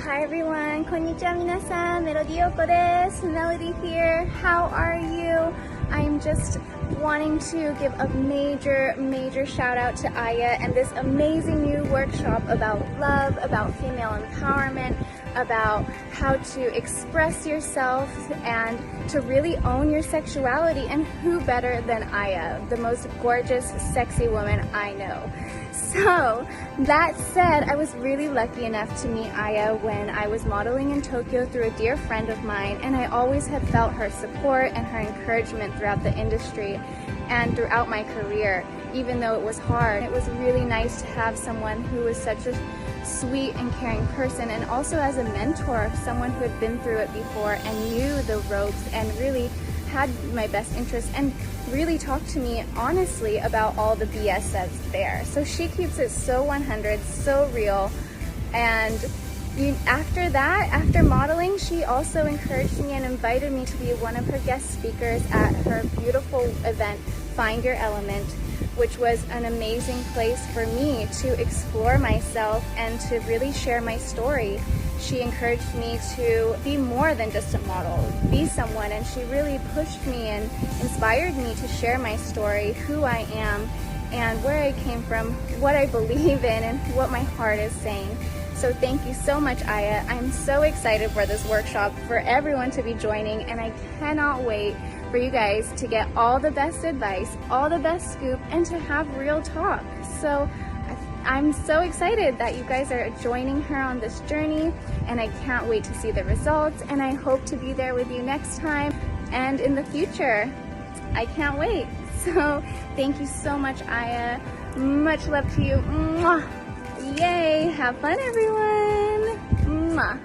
Hi everyone, こんにちは皆さん、メロディYoko です。Melody here. How are you? I'm just wanting to give a major shout out to Aya and this amazing new workshop about love, about female empowerment, about how to express yourself and to really own your sexuality. And who better than Aya, the most gorgeous, sexy woman I know. So that said, I was really lucky enough to meet Aya when I was modeling in Tokyo through a dear friend of mine, and I always had felt her support and her encouragement throughout the industry and throughout my career, even though it was hard. It was really nice to have someone who was such a sweet and caring person, and also as a mentor, someone who had been through it before and knew the ropes and really had my best interest and really talked to me honestly about all the BS that's there. So she keeps it so 100, so real. And after modeling, she also encouraged me and invited me to be one of her guest speakers at her beautiful event, Find Your Element, which was an amazing place for me to explore myself and to really share my story. She encouraged me to be more than just a model, be someone, and she really pushed me and inspired me to share my story, who I am, and where I came from, what I believe in, and what my heart is saying. So thank you so much, Aya. I'm so excited for this workshop, for everyone to be joining, and I cannot wait for you guys to get all the best advice, all the best scoop, and to have real talk. So I'm so excited that you guys are joining her on this journey, and I can't wait to see the results, and I hope to be there with you next time and in the future. I can't wait. So thank you so much, Aya. Much love to you. Mwah. Yay! Have fun, everyone. Mwah.